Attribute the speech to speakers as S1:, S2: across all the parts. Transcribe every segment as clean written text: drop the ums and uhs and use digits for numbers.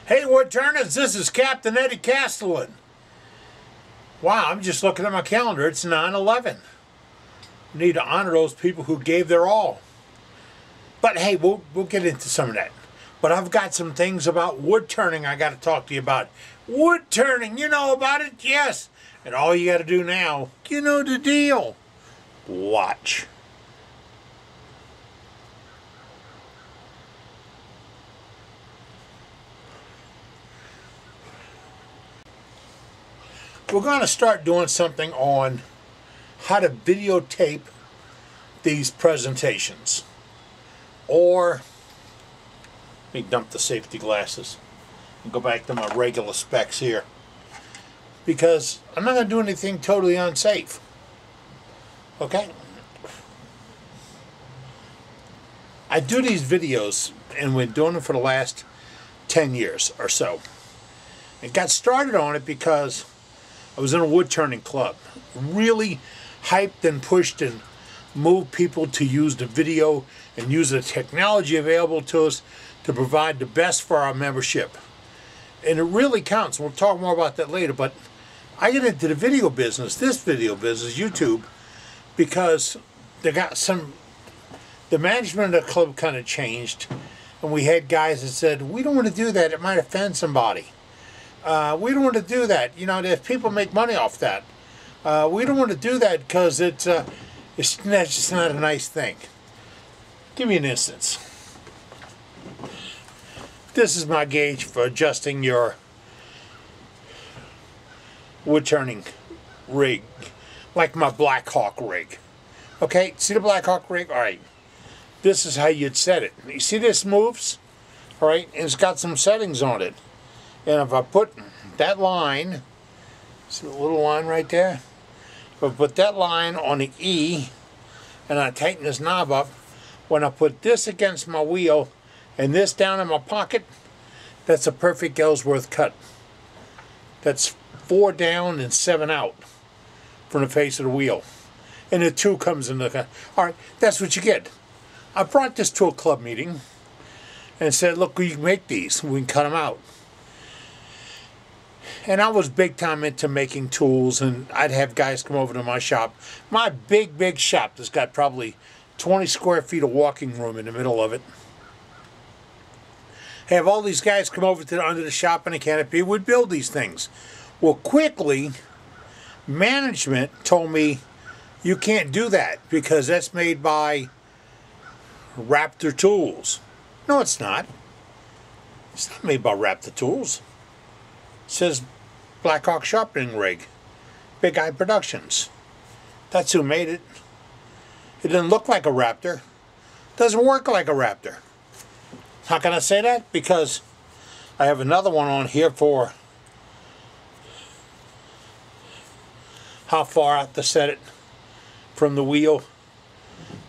S1: Hey Woodturners, this is Captain Eddie Castellan. Wow, I'm just looking at my calendar. It's 9/11. We need to honor those people who gave their all. But hey, we'll get into some of that. But I've got some things about wood turning I got to talk to you about. Wood turning, you know about it? Yes. And all you got to do now, you know the deal. Watch. We're going to start doing something on how to videotape these presentations. Or, let me dump the safety glasses and go back to my regular specs here. Because I'm not going to do anything totally unsafe. Okay? I do these videos, and we're doing them for the last 10 years or so. I got started on it because I was in a wood turning club. Really hyped and pushed and moved people to use the video and use the technology available to us to provide the best for our membership. And it really counts. We'll talk more about that later. But I get into the video business, this video business, YouTube, because the management of the club kind of changed. And we had guys that said, we don't want to do that. It might offend somebody. We don't want to do that. You know, if people make money off that. We don't want to do that because it's just not a nice thing. Give me an instance. This is my gauge for adjusting your wood turning rig, like my Black Hawk rig. Okay, see the Black Hawk rig? All right, this is how you'd set it. You see this moves? All right, and it's got some settings on it. And if I put that line, see the little line right there? If I put that line on the E, and I tighten this knob up, when I put this against my wheel and this down in my pocket, that's a perfect Ellsworth cut. That's 4 down and 7 out from the face of the wheel. And the 2 comes in the cut. All right, that's what you get. I brought this to a club meeting and said, look, we can make these. We can cut them out. And I was big time into making tools, and I'd have guys come over to my shop. My big shop that's got probably 20 square feet of walking room in the middle of it. Have all these guys come over to under the shop in a canopy. We'd build these things. Well, quickly, management told me, you can't do that because that's made by Raptor Tools. No, it's not. It's not made by Raptor Tools. It says Black Hawk Sharpening Rig, Big Eye Productions. That's who made it. It doesn't look like a Raptor. It doesn't work like a Raptor. How can I say that? Because I have another one on here for how far out to set it from the wheel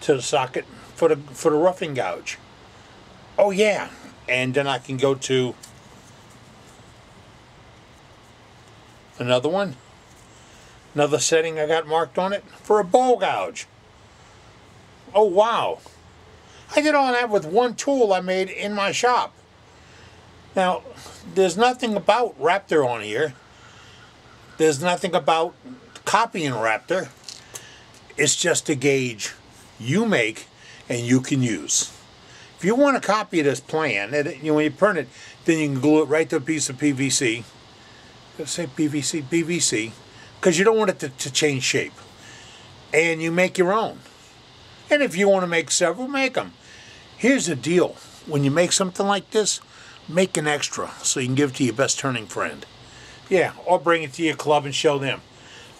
S1: to the socket for the roughing gouge. Oh yeah, and then I can go to another one, another setting I got marked on it for a bowl gouge. Oh wow, I did all that with one tool I made in my shop. Now, there's nothing about Raptor on here. There's nothing about copying Raptor. It's just a gauge you make and you can use. If you want to copy this plan, when you print it, then you can glue it right to a piece of PVC. Let's say PVC, because you don't want it to change shape. And you make your own. And if you want to make several, make them. Here's the deal. When you make something like this, make an extra so you can give it to your best turning friend. Yeah, or bring it to your club and show them.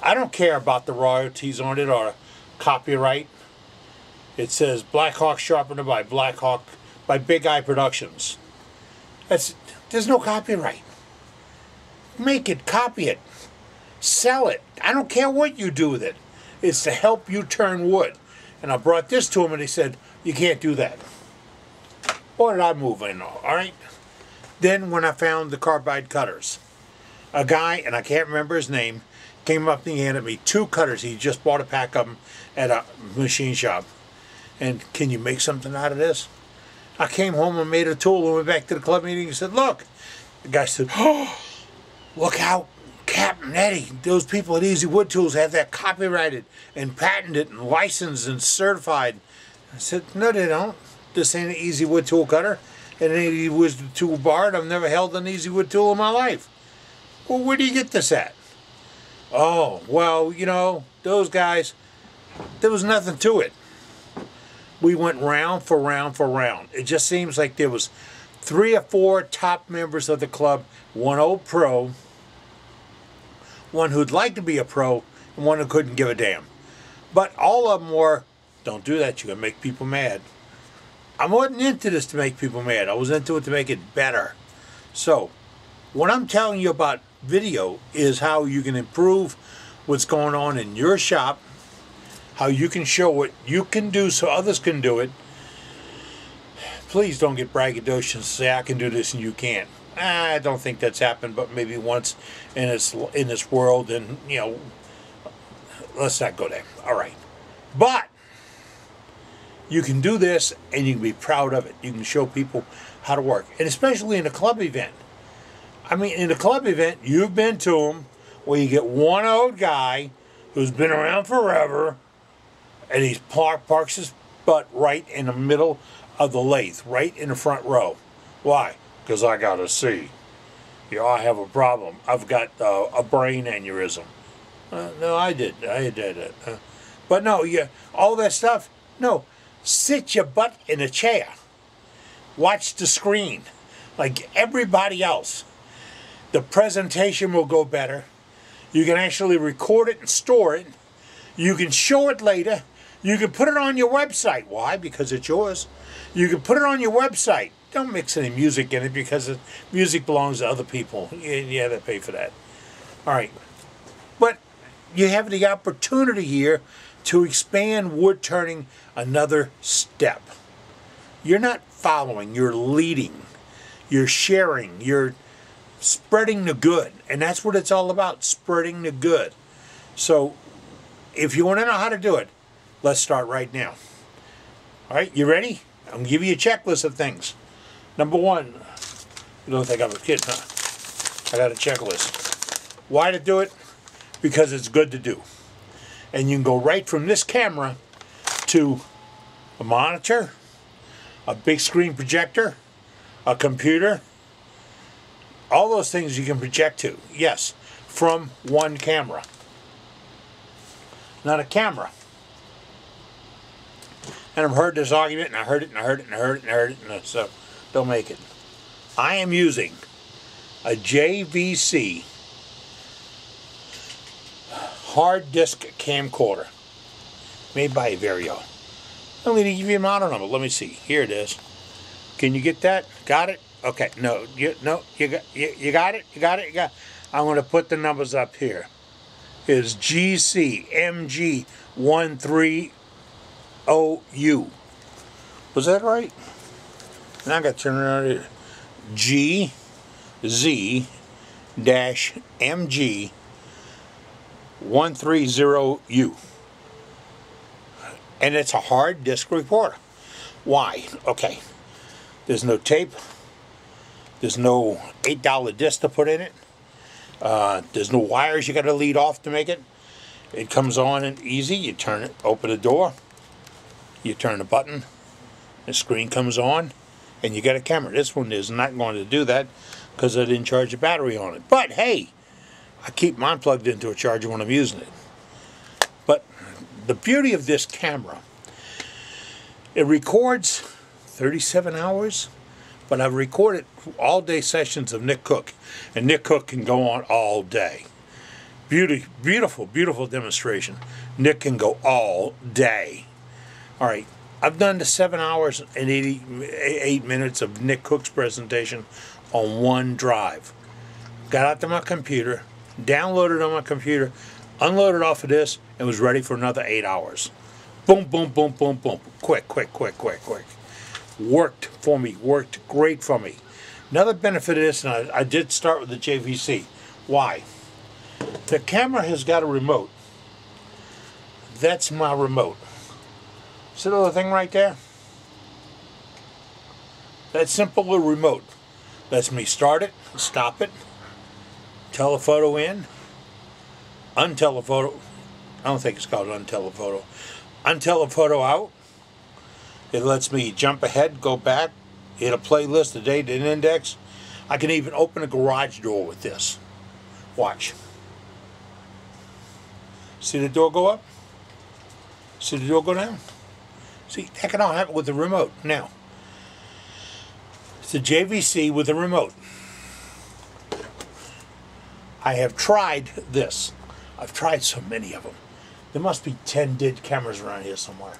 S1: I don't care about the royalties on it or copyright. It says Black Hawk Sharpener by Big Eye Productions. There's no copyright. Make it, copy it, sell it. I don't care what you do with it. It's to help you turn wood. And I brought this to them and they said, you can't do that. Or did I move in? All right. Then when I found the carbide cutters, a guy, and I can't remember his name, came up and he handed me 2 cutters. He just bought a pack of them at a machine shop. And can you make something out of this? I came home and made a tool and went back to the club meeting and said, look, The guy said, "Oh, look out, Captain Eddie, those people at Easy Wood Tools have that copyrighted and patented and licensed and certified." I said, "No, they don't. This ain't an Easy Wood Tool cutter. It ain't an Easy Wood Tool bar. I've never held an Easy Wood Tool in my life." "Well, where do you get this at?" "Oh, well, you know, those guys, there was nothing to it." We went round for round for round. It just seems like there was 3 or 4 top members of the club, one old pro, one who'd like to be a pro, and one who couldn't give a damn. But all of them were, "Don't do that, you're going to make people mad." I wasn't into this to make people mad. I was into it to make it better. So, what I'm telling you about video is how you can improve what's going on in your shop, how you can show what you can do so others can do it. Please don't get braggadocious and say, "I can do this and you can't." I don't think that's happened, but maybe once in this world, and you know, let's not go there. All right, but you can do this and you can be proud of it. You can show people how to work, and especially in a club event. I mean, in a club event, you've been to them where you get one old guy who's been around forever, and he parks his butt right in the middle of the lathe, right in the front row. Why? Because I got to see. You know, I have a problem. I've got a brain aneurysm. No, I did it. But no, yeah, all that stuff. No, sit your butt in a chair. Watch the screen, like everybody else. The presentation will go better. You can actually record it and store it. You can show it later. You can put it on your website. Why? Because it's yours. You can put it on your website. Don't mix any music in it, because the music belongs to other people. You have to pay for that. All right. But you have the opportunity here to expand wood turning another step. You're not following, you're leading. You're sharing, you're spreading the good. And that's what it's all about, spreading the good. So if you want to know how to do it, let's start right now. All right, you ready? I'm going to give you a checklist of things. Number 1, you don't think I'm a kid, huh? I got a checklist. Why to do it? Because it's good to do. And you can go right from this camera to a monitor, a big screen projector, a computer. All those things you can project to. Yes, from one camera. Not a camera. And I've heard this argument, and I heard it, and I heard it, and I heard it, and I heard it, and so don't make it. I am using a JVC hard disk camcorder made by Vario. I'm going to give you a model number. Let me see. Here it is. Can you get that? Got it? Okay. No. You got it? You got it? You got it? I'm going to put the numbers up here. It's GCMG130U. Was that right? Now I got to turn it around here. GZ-MG130U. And it's a hard disk recorder. Why? Okay. There's no tape. There's no $8 disc to put in it. There's no wires you got to lead off to make it. It comes on and easy. You turn it, open the door. You turn the button. The screen comes on. And you got a camera. This one is not going to do that because I didn't charge a battery on it. But hey, I keep mine plugged into a charger when I'm using it. But the beauty of this camera, it records 37 hours, but I've recorded all-day sessions of Nick Cook, and Nick Cook can go on all day. Beautiful, beautiful demonstration. Nick can go all day. All right, I've done the 7 hours and 88 minutes of Nick Cook's presentation on one drive. Got out to my computer, downloaded on my computer, unloaded off of this, and was ready for another 8 hours. Boom, boom, boom, boom, boom. Quick, quick, quick, quick, quick. Worked for me, worked great for me. Another benefit of this, and I did start with the JVC. Why? The camera has got a remote. That's my remote. See the little thing right there? That simple little remote. Lets me start it, stop it, telephoto in, untelephoto. I don't think it's called untelephoto. Untelephoto out. It lets me jump ahead, go back, hit a playlist, a date, an index. I can even open a garage door with this. Watch. See the door go up? See the door go down? See, that can all happen with the remote. Now, it's a JVC with a remote. I have tried this. I've tried so many of them. There must be 10 DID cameras around here somewhere.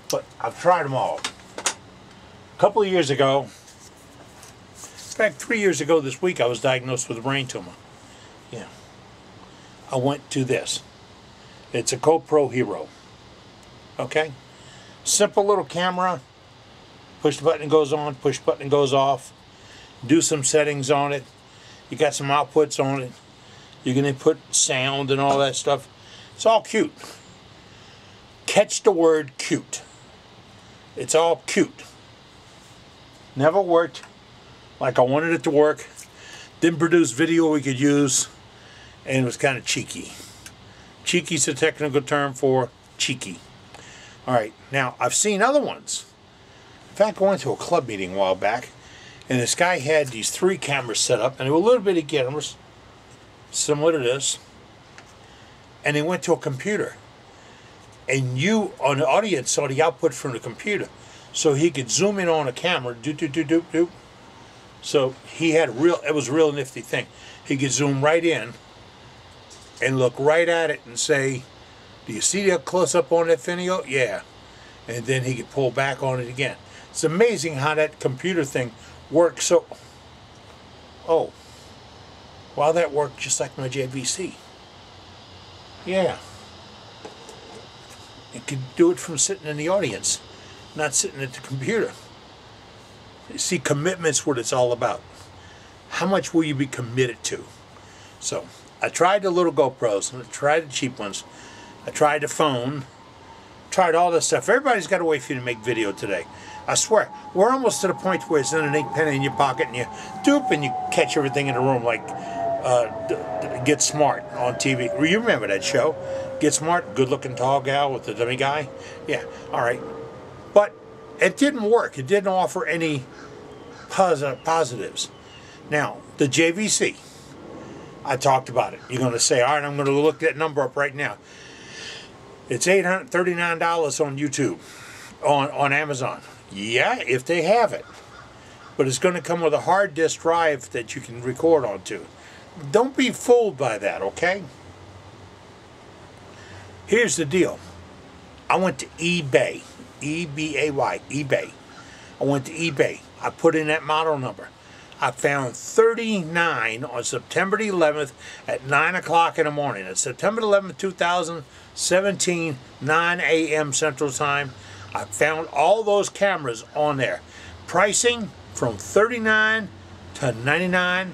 S1: But I've tried them all. A couple of years ago, in fact 3 years ago this week, I was diagnosed with a brain tumor. Yeah. I went to this. It's a GoPro Hero. Okay? Simple little camera. Push the button, it goes on. Push the button, it goes off. Do some settings on it. You got some outputs on it. You can input sound and all that stuff. It's all cute. Catch the word cute. It's all cute. Never worked like I wanted it to work. Didn't produce video we could use. And it was kind of cheeky. Cheeky's a technical term for cheeky. Alright, now I've seen other ones. In fact, I went to a club meeting a while back, and this guy had these 3 cameras set up, and they were little bitty cameras, similar to this. And they went to a computer. And you, on the audience, saw the output from the computer. So he could zoom in on a camera, do. So he had it was a real nifty thing. He could zoom right in and look right at it and say, do you see that close up on that video? Yeah. And then he could pull back on it again. It's amazing how that computer thing works. So, oh, wow, that worked just like my JVC. Yeah. You could do it from sitting in the audience, not sitting at the computer. You see, commitment's what it's all about. How much will you be committed to? So, I tried the little GoPros, and I tried the cheap ones. I tried the phone, tried all this stuff. Everybody's got a way for you to make video today. I swear, we're almost to the point where it's in an ink pen in your pocket and you doop and you catch everything in the room like Get Smart on TV. You remember that show? Get Smart, good-looking tall gal with the dummy guy? Yeah, all right. But it didn't work. It didn't offer any positives. Now, the JVC, I talked about it. You're going to say, all right, I'm going to look that number up right now. It's $839 on YouTube, on Amazon. Yeah, if they have it. But it's going to come with a hard disk drive that you can record onto. Don't be fooled by that, okay? Here's the deal. I went to eBay. E-B-A-Y. eBay. I went to eBay. I put in that model number. I found 39 on September the 11th at 9 o'clock in the morning. It's September 11th, 2017, 9 a.m. Central Time. I found all those cameras on there. Pricing from $39 to $99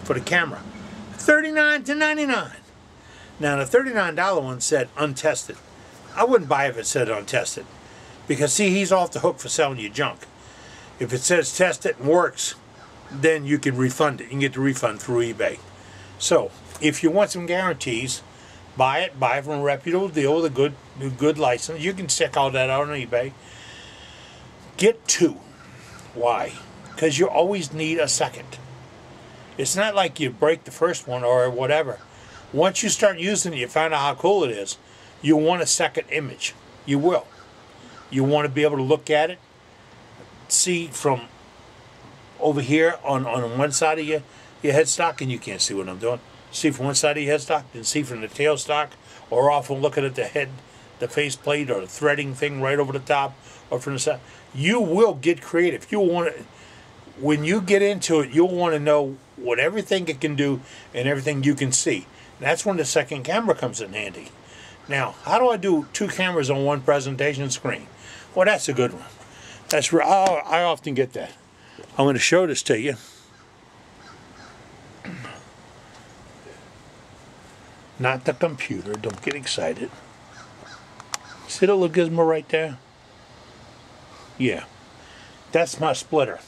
S1: for the camera. $39 to $99. Now, the $39 one said untested. I wouldn't buy it if it said untested. Because, see, he's off the hook for selling you junk. If it says test it and works, then you can refund it. You can get the refund through eBay. So, if you want some guarantees, buy it from a reputable deal with a good license. You can check all that out on eBay. Get 2. Why? Because you always need a second. It's not like you break the first one or whatever. Once you start using it, you find out how cool it is. You want a second image. You will. You want to be able to look at it, see from over here on one side of your headstock, and you can't see what I'm doing. See from one side of your headstock, then see from the tailstock, or often looking at the head, the faceplate, or the threading thing right over the top, or from the side. You will get creative. You want to, when you get into it, you'll want to know what everything it can do and everything you can see. And that's when the second camera comes in handy. Now, how do I do 2 cameras on one presentation screen? Well, that's a good one. That's I often get that. I'm going to show this to you. Not the computer. Don't get excited. See the little gizmo right there? Yeah. That's my splitter.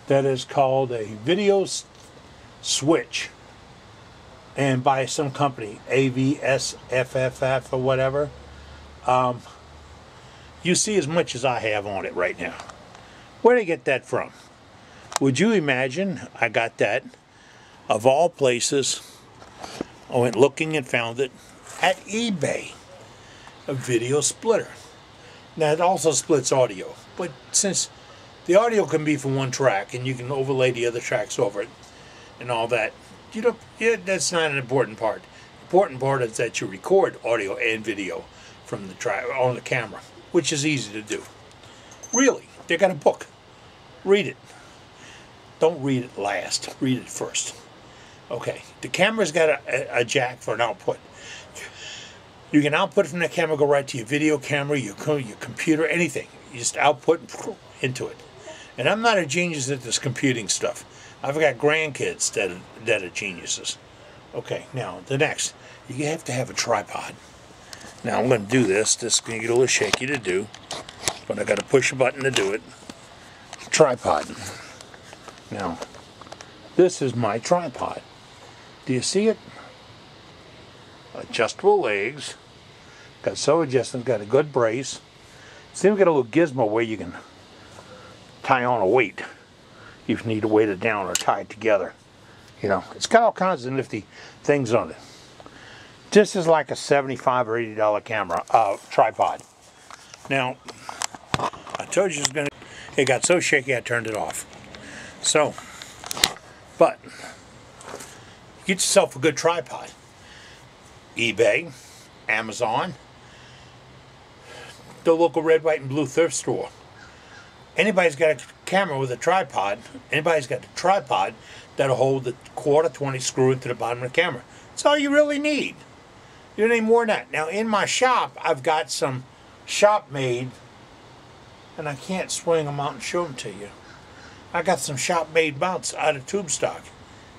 S1: that is called a video switch, and by some company, AVSFFF or whatever. You see as much as I have on it right now. Where did I get that from? Would you imagine I got that, of all places, I went looking and found it at eBay. A video splitter. Now it also splits audio, but since the audio can be from one track and you can overlay the other tracks over it and all that, you know, yeah, that's not an important part. The important part is that you record audio and video from the track on the camera, which is easy to do. Really, they got a book. Read it. Don't read it last. Read it first. Okay, the camera's got a jack for an output. You can output from the camera, go right to your video camera, your computer, anything. You just output into it. And I'm not a genius at this computing stuff. I've got grandkids that are geniuses. Okay, now the next, you have to have a tripod. Now I'm going to do this. This is going to get a little shaky to do, but I got to push a button to do it. Tripod. Now, this is my tripod. Do you see it? Adjustable legs. Got so adjustable. Got a good brace. It's even got a little gizmo where you can tie on a weight if you need to weight it down or tie it together. You know, it's got all kinds of nifty things on it. This is like a $75 or $80 camera tripod. Now, I told you it got so shaky I turned it off. So, but get yourself a good tripod. eBay, Amazon, the local red, white, and blue thrift store. Anybody's got a camera with a tripod, anybody's got a tripod that'll hold the 1/4 screw into the bottom of the camera. That's all you really need. You don't need more than that. Now in my shop, I've got some shop made, and I can't swing them out and show them to you. I got some shop made mounts out of tube stock.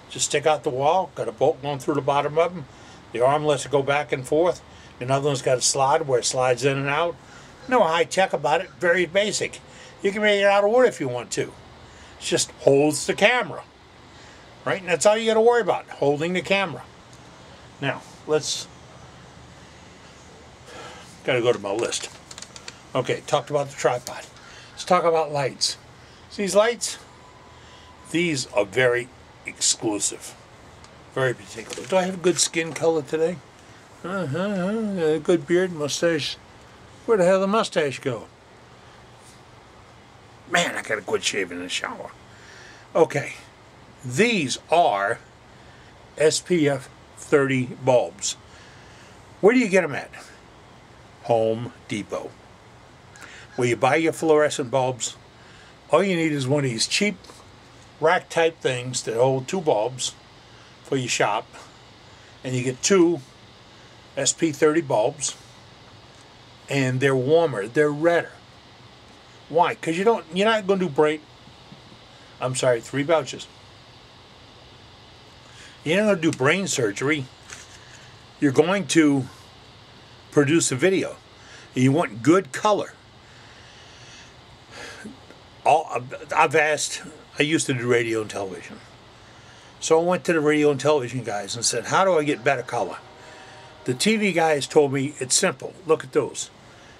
S1: Just stick out the wall, got a bolt going through the bottom of them. The arm lets it go back and forth. Another one's got a slide where it slides in and out. No high tech about it, very basic. You can make it out of wood if you want to. It just holds the camera. Right? And that's all you got to worry about, holding the camera. Now, let's... Got to go to my list. Okay, talked about the tripod. Let's talk about lights. See these lights? These are very exclusive. Very particular. Do I have a good skin color today? A good beard, mustache. Where the hell did the mustache go? Man, I gotta quit shaving in the shower. Okay. These are SPF 30 bulbs. Where do you get them at? Home Depot. Where you buy your fluorescent bulbs, all you need is one of these cheap rack type things that hold 2 bulbs for your shop, and you get 2 SP30 bulbs, and they're warmer, they're redder. Why? Because you're not going to do 3 vouchers. You're not going to do brain surgery. You're going to produce a video. And you want good color. I used to do radio and television. So I went to the radio and television guys and said, how do I get better color? The TV guys told me it's simple. Look at those.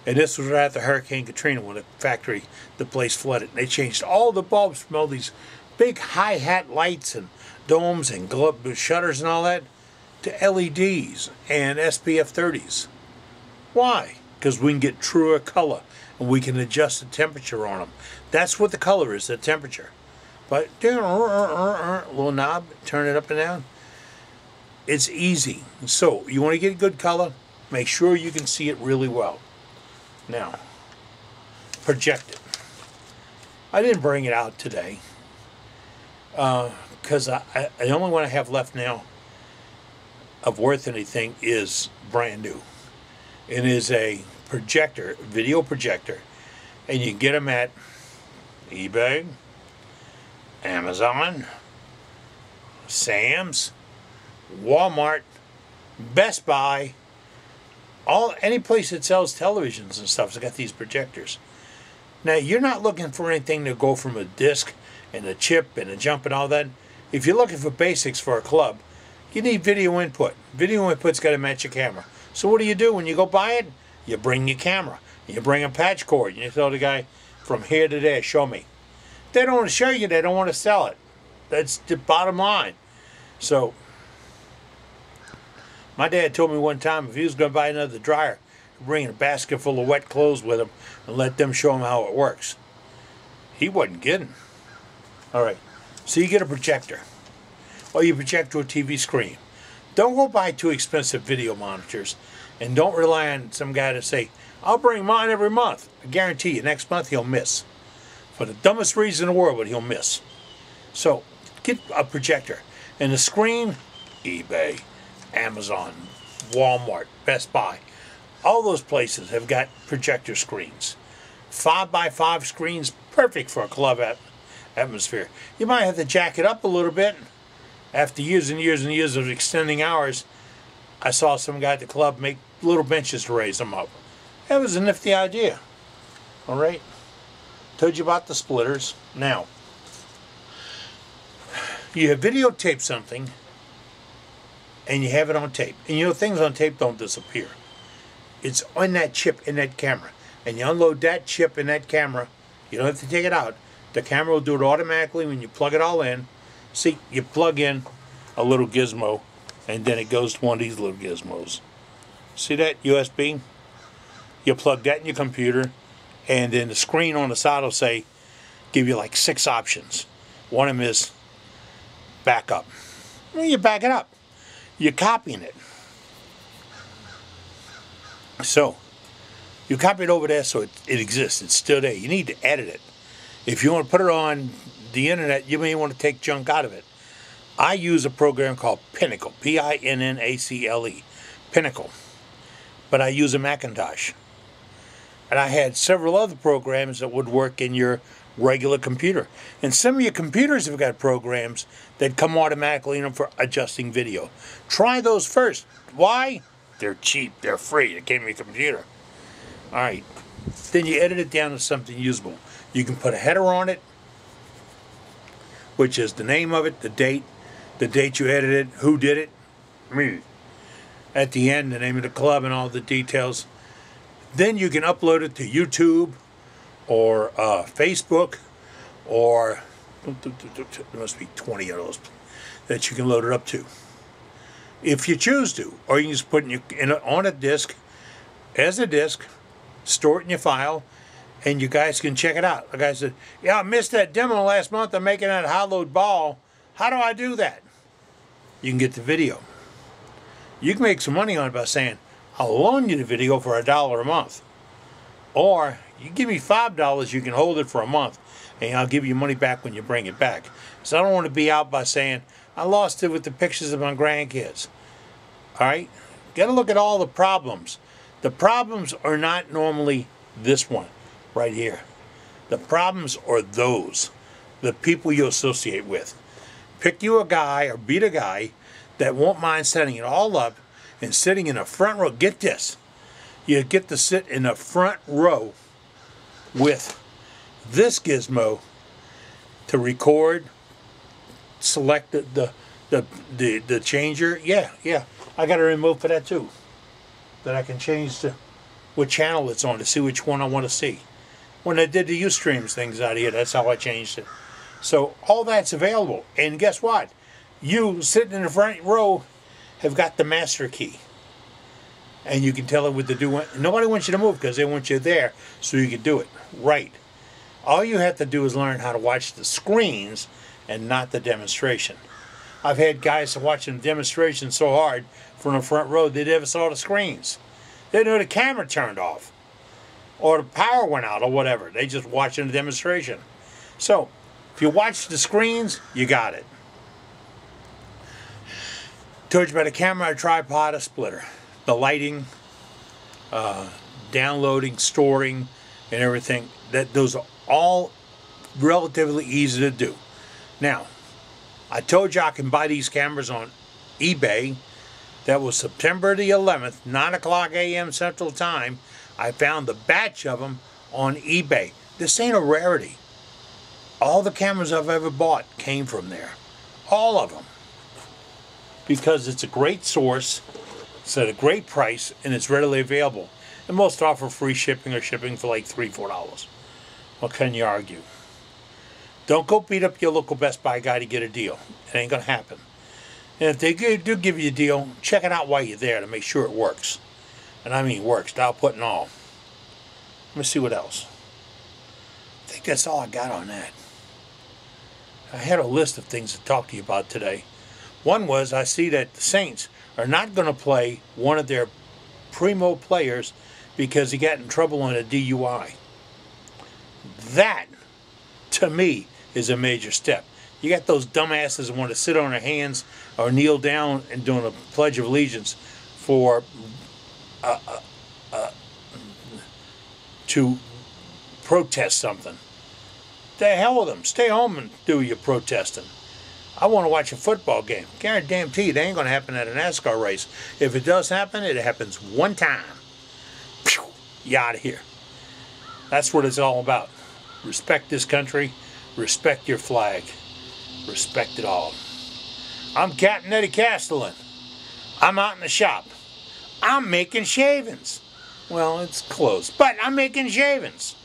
S1: And this was right after Hurricane Katrina when the place flooded. And they changed all the bulbs from all these big hi-hat lights and domes and shutters and all that to LEDs and SPF 30s. Why? Because we can get truer color and we can adjust the temperature on them. That's what the color is, the temperature. But little knob, turn it up and down. It's easy. So you want to get good color, make sure you can see it really well. Now, project it. I didn't bring it out today because the only one I have left now of worth anything is brand new. It is a projector, video projector, and you can get them at eBay, Amazon, Sam's, Walmart, Best Buy, any place that sells televisions and stuff has got these projectors. Now, you're not looking for anything to go from a disc and the chip and the jump and all that. If you're looking for basics for a club, you need video input. Video input's got to match your camera. So what do you do when you go buy it? You bring your camera. You bring a patch cord. And you tell the guy, from here to there, show me. They don't want to show you. They don't want to sell it. That's the bottom line. So, my dad told me one time if he was going to buy another dryer, bring a basket full of wet clothes with him and let them show him how it works. He wasn't kidding. All right. So you get a projector. Or you project to a TV screen. Don't go buy too expensive video monitors. And don't rely on some guy to say, I'll bring mine every month. I guarantee you, next month he'll miss. For the dumbest reason in the world, but he'll miss. So, get a projector. And the screen, eBay, Amazon, Walmart, Best Buy. All those places have got projector screens. 5x5 screens, perfect for a club atmosphere. You might have to jack it up a little bit. After years and years and years of extending hours, I saw some guy at the club make little benches to raise them up. That was a nifty idea. All right. Told you about the splitters. Now, you have videotaped something, and you have it on tape. And you know, things on tape don't disappear. It's on that chip in that camera. And you unload that chip in that camera. You don't have to take it out. The camera will do it automatically when you plug it all in. See, you plug in a little gizmo, and then it goes to one of these little gizmos. See that USB? You plug that in your computer, and then the screen on the side will say, give you like 6 options. One of them is backup. Well, you back it up. You're copying it. So, you copy it over there so it exists. It's still there. You need to edit it. If you want to put it on the internet, you may want to take junk out of it. I use a program called Pinnacle. P-I-N-N-A-C-L-E. Pinnacle. But I use a Macintosh. And I had several other programs that would work in your regular computer. And some of your computers have got programs that come automatically in them for adjusting video. Try those first. Why? They're cheap. They're free. It came in your computer. All right. Then you edit it down to something usable. You can put a header on it, which is the name of it, the date you edited, who did it, me. At the end, the name of the club and all the details. Then you can upload it to YouTube or Facebook, or there must be 20 of those that you can load it up to, if you choose to. Or you can just put it on a disk, as a disk, store it in your file, and you guys can check it out. The guy said, yeah, I missed that demo last month. I'm making that hollowed ball. How do I do that? You can get the video. You can make some money on it by saying, I'll loan you the video for $1 a month. Or, you give me $5, you can hold it for a month, and I'll give you money back when you bring it back. So I don't want to be out by saying, I lost it with the pictures of my grandkids. Alright? Got to look at all the problems. The problems are not normally this one. Right here. The problems are those. The people you associate with. Pick you a guy or beat a guy that won't mind setting it all up and sitting in the front row. Get this. You get to sit in the front row with this gizmo to record, select the changer. Yeah. I got a remote for that too. That I can change to what channel it's on to see which one I want to see. When I did the Ustreams things out here, that's how I changed it. So all that's available. And guess what? You sitting in the front row have got the master key. And you can tell it what to do. Nobody wants you to move because they want you there so you can do it right. All you have to do is learn how to watch the screens and not the demonstration. I've had guys watching the demonstration so hard from the front row they never saw the screens. They didn't know the camera turned off. Or the power went out or whatever. They just watching the demonstration. So, if you watch the screens, you got it. Told you about a camera, a tripod, a splitter. The lighting, downloading, storing, and everything. Those are all relatively easy to do. Now, I told you I can buy these cameras on eBay. That was September the 11th, 9 o'clock a.m. Central Time. I found the batch of them on eBay. This ain't a rarity. All the cameras I've ever bought came from there. All of them. Because it's a great source, it's at a great price, and it's readily available. And most offer free shipping or shipping for like $3, $4. What can you argue? Don't go beat up your local Best Buy guy to get a deal. It ain't going to happen. And if they do give you a deal, check it out while you're there to make sure it works. And I mean works, output and all. Let me see what else. I think that's all I got on that. I had a list of things to talk to you about today. One was, I see that the Saints are not going to play one of their primo players because he got in trouble on a DUI. That, to me, is a major step. You got those dumbasses who want to sit on their hands or kneel down and doing a Pledge of Allegiance for to protest something. The hell with them. Stay home and do your protesting. I want to watch a football game. Guarantee it ain't going to happen at a NASCAR race. If it does happen, it happens one time. Pew! You out of here. That's what it's all about. Respect this country. Respect your flag. Respect it all. I'm Captain Eddie Castellan. I'm out in the shop. I'm making shavings. Well, it's close, but I'm making shavings.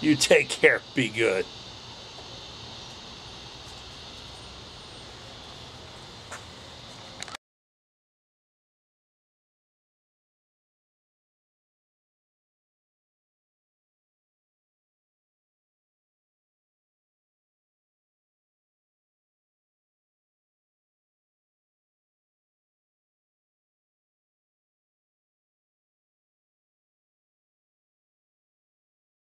S1: You take care. Be good.